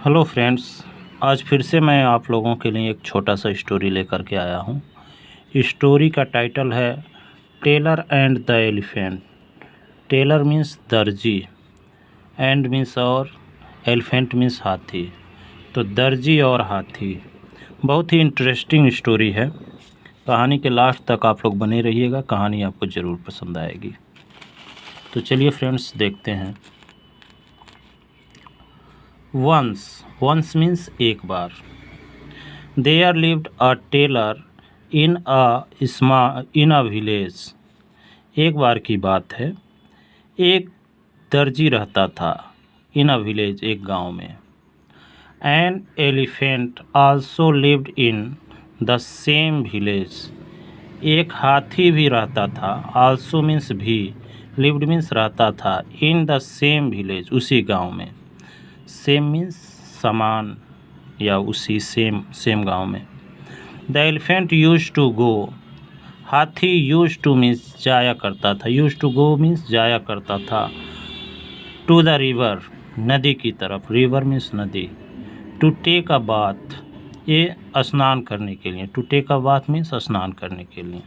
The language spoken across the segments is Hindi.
हेलो फ्रेंड्स, आज फिर से मैं आप लोगों के लिए एक छोटा सा स्टोरी लेकर के आया हूँ। स्टोरी का टाइटल है tailor and the elephant. Tailor means दर्जी, एंड मीन्स और, एलिफेंट मीन्स हाथी। तो दर्जी और हाथी, बहुत ही इंटरेस्टिंग स्टोरी है। कहानी के लास्ट तक आप लोग बने रहिएगा, कहानी आपको ज़रूर पसंद आएगी। तो चलिए फ्रेंड्स, देखते हैं। वंस मीन्स एक बार। There lived a tailor in a village। एक बार की बात है, एक दर्जी रहता था इन अ विलेज, एक गांव में। An elephant also lived in the same village। एक हाथी भी रहता था। also मीन्स भी, lived मीन्स रहता था, in the same village उसी गांव में। same मीन्स समान या उसी सेम गांव में। The elephant use to go. हाथी यूज टू मीन्स जाया करता था, यूज टू गो मीन्स जाया करता था। टू द रिवर नदी की तरफ, रिवर मीन्स नदी। टू टेक अ बाथ, ये स्नान करने के लिए। To take a bath means स्नान करने के लिए।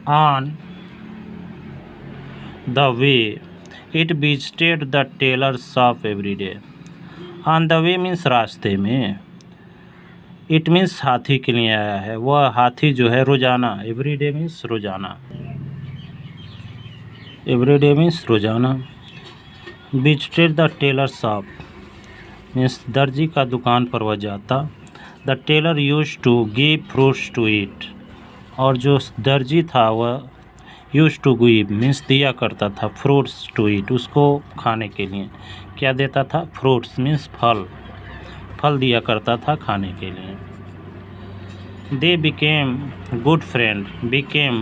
On the way it visited the tailor shop every day. On the way means रास्ते में। इट मीन्स हाथी के लिए आया है। वह हाथी जो है रोजाना, एवरी डे मीन्स रोजाना, एवरी डे मीन्स रोजाना। Visited the tailor shop means दर्जी का दुकान पर वह जाता। The tailor use to give fruits to eat. और जो दर्जी था वह यूज टू गिव मीन्स दिया करता था, फ्रूट्स टू ईट उसको खाने के लिए। क्या देता था? फ्रूट्स मीन्स फल, फल दिया करता था खाने के लिए। They became good friend.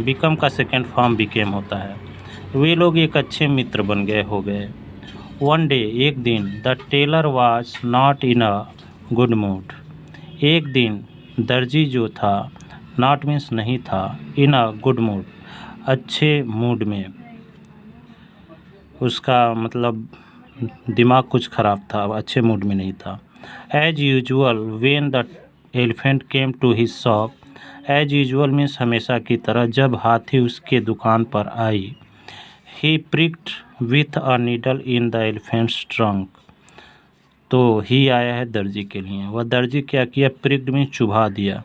Become का सेकेंड फॉर्म बिकेम होता है। वे लोग एक अच्छे मित्र बन गए, हो गए। वन डे एक दिन, the tailor was not in a good mood. एक दिन दर्जी जो था, नॉट मीन्स नहीं था, इन अ गुड मूड अच्छे मूड में। उसका मतलब दिमाग कुछ ख़राब था, अच्छे मूड में नहीं था। As usual when the elephant came to his shop. As usual means हमेशा की तरह, जब हाथी उसके दुकान पर आई। He pricked with a needle in the elephant's trunk. तो ही आया है दर्जी के लिए। वह दर्जी क्या किया? प्रिक्ड मीन्स चुभा दिया।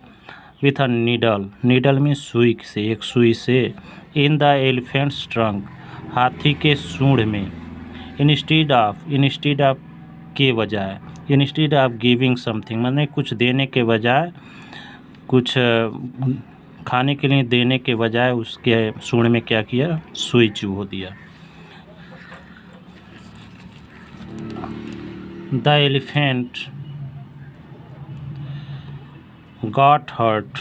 With a needle, needle means सुई से, एक सुई से। इन द एलिफेंट्स ट्रंक हाथी के सूंड में। इंस्टीड ऑफ के बजाय, इंस्टीड ऑफ गिविंग समथिंग मैंने कुछ देने के बजाय, कुछ खाने के लिए देने के बजाय उसके सूंड में क्या किया? सुई चुभो दिया। The elephant got hurt.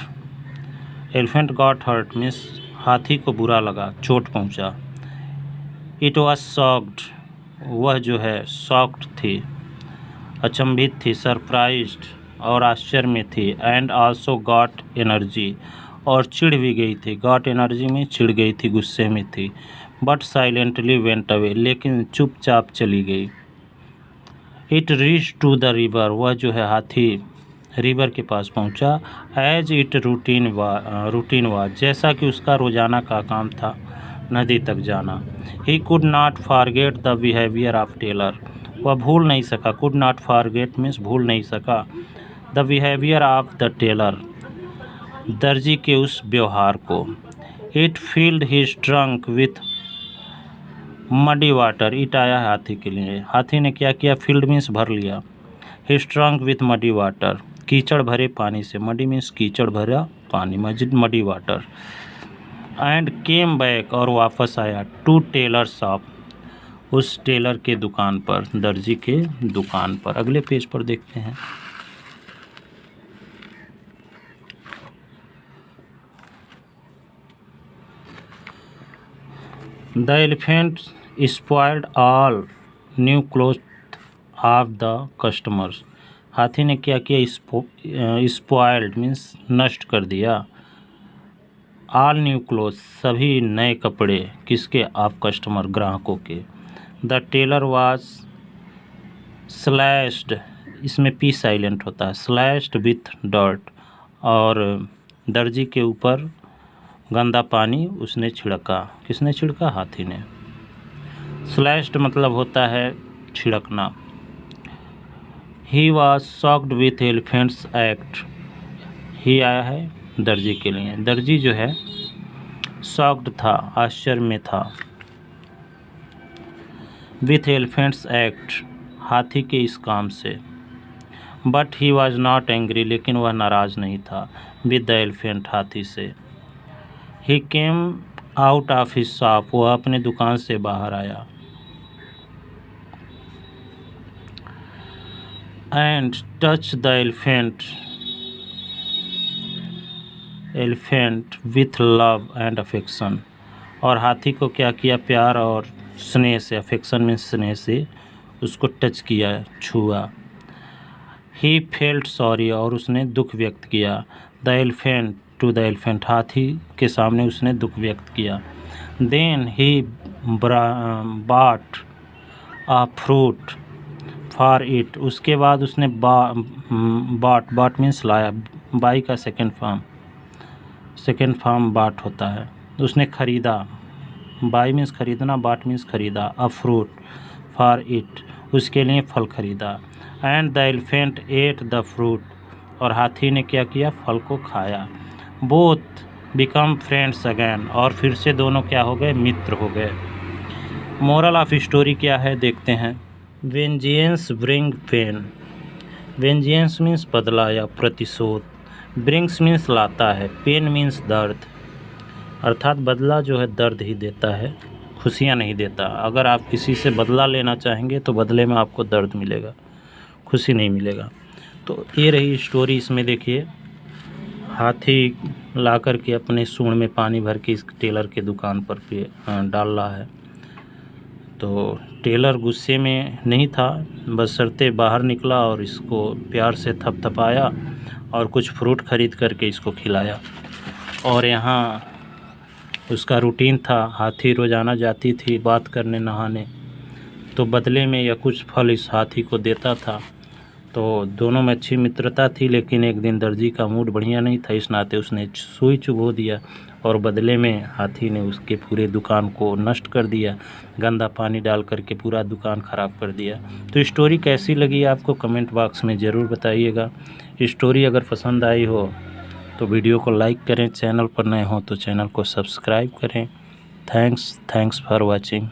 Elephant got hurt means हाथी को बुरा लगा, चोट पहुंचा। इट वॉज शॉक्ड, वह जो है शॉक्ड थी, अचंभित थी, सरप्राइज्ड और आश्चर्य में थी। एंड आल्सो गॉट एनर्जी, और चिढ़ भी गई थी। गॉट एनर्जी में चिढ़ गई थी, गुस्से में थी। बट साइलेंटली वेंट अवे, लेकिन चुपचाप चली गई। It reach to the river, वह जो है हाथी रिवर के पास पहुंचा। एज इट रूटीन वाज, जैसा कि उसका रोजाना का काम था, नदी तक जाना। He could not forget the behaviour of tailor, वह भूल नहीं सका। कुड नॉट फॉरगेट मीन्स भूल नहीं सका। The behaviour of the tailor, दर्जी के उस व्यवहार को। It filled his trunk with muddy water. It आया हाथी के लिए। हाथी ने क्या किया? फील्ड मीन्स भर लिया। His trunk with muddy water, कीचड़ भरे पानी से। मडी मीन्स कीचड़ भरा पानी, muddy water. And came back, और वापस आया। टू टेलर शॉप, उस टेलर के दुकान पर, दर्जी के दुकान पर। अगले पेज पर देखते हैं। The elephant spoiled all new cloth of the customers. हाथी ने क्या किया? स्पॉइल्ड मीन्स नष्ट कर दिया। ऑल न्यू क्लोथ, सभी नए कपड़े, किसके? ऑफ कस्टमर, ग्राहकों के। द टेलर वाज स्लैश्ड, इसमें पी साइलेंट होता है, स्लैश्ड विथ डर्ट, और दर्जी के ऊपर गंदा पानी उसने छिड़का। किसने छिड़का? हाथी ने। स्लैश्ड मतलब होता है छिड़कना। He was shocked with elephant's act. ही आया है दर्जी के लिए। दर्जी जो है शॉक्ड था, आश्चर्य में था, विथ एलिफेंट्स एक्ट, हाथी के इस काम से। But he was not angry, लेकिन वह नाराज़ नहीं था, विद द एलिफेंट, हाथी से। He came out of his shop, वह अपने दुकान से बाहर आया। And touch the elephant with love and affection, और हाथी को क्या किया? प्यार और स्नेह से, अफेक्शन में स्नेह से उसको टच किया, छुआ। ही फेल्ट सॉरी, और उसने दुख व्यक्त किया। The elephant to the elephant, हाथी के सामने उसने दुख व्यक्त किया। देन ही बाट अ फ्रूट फॉर इट, उसके बाद उसने बाट मीन्स लाया, बाई का सेकेंड फॉर्म बाट होता है। उसने खरीदा, बाई मीन्स खरीदना, बाट मीन्स खरीदा, अ फ्रूट फॉर इट, उसके लिए फल खरीदा। And the elephant at the fruit, और हाथी ने क्या किया? फल को खाया। बोथ बिकम फ्रेंड्स अगेन, और फिर से दोनों क्या हो गए? मित्र हो गए। मोरल ऑफ स्टोरी क्या है देखते हैं। Vengeance bring pain, vengeance means बदला या प्रतिशोध, ब्रिंग्स मीन्स लाता है, पेन मीन्स दर्द, अर्थात बदला जो है दर्द ही देता है, खुशियाँ नहीं देता। अगर आप किसी से बदला लेना चाहेंगे तो बदले में आपको दर्द मिलेगा, खुशी नहीं मिलेगा। तो ये रही स्टोरी। इसमें देखिए हाथी ला कर के अपने सूंड में पानी भर के इस टेलर के दुकान पर डाल रहा है। तो टेलर गुस्से में नहीं था, बशर्ते बाहर निकला और इसको प्यार से थपथपाया और कुछ फ्रूट खरीद करके इसको खिलाया। और यहाँ उसका रूटीन था, हाथी रोज़ाना जाती थी बात करने, नहाने, तो बदले में यह कुछ फल इस हाथी को देता था। तो दोनों में अच्छी मित्रता थी, लेकिन एक दिन दर्जी का मूड बढ़िया नहीं था, इस नाते उसने सुई चुभो दिया और बदले में हाथी ने उसके पूरे दुकान को नष्ट कर दिया, गंदा पानी डाल करके पूरा दुकान ख़राब कर दिया। तो स्टोरी कैसी लगी आपको कमेंट बॉक्स में ज़रूर बताइएगा। स्टोरी अगर पसंद आई हो तो वीडियो को लाइक करें, चैनल पर नए हो तो चैनल को सब्सक्राइब करें। Thanks for watching.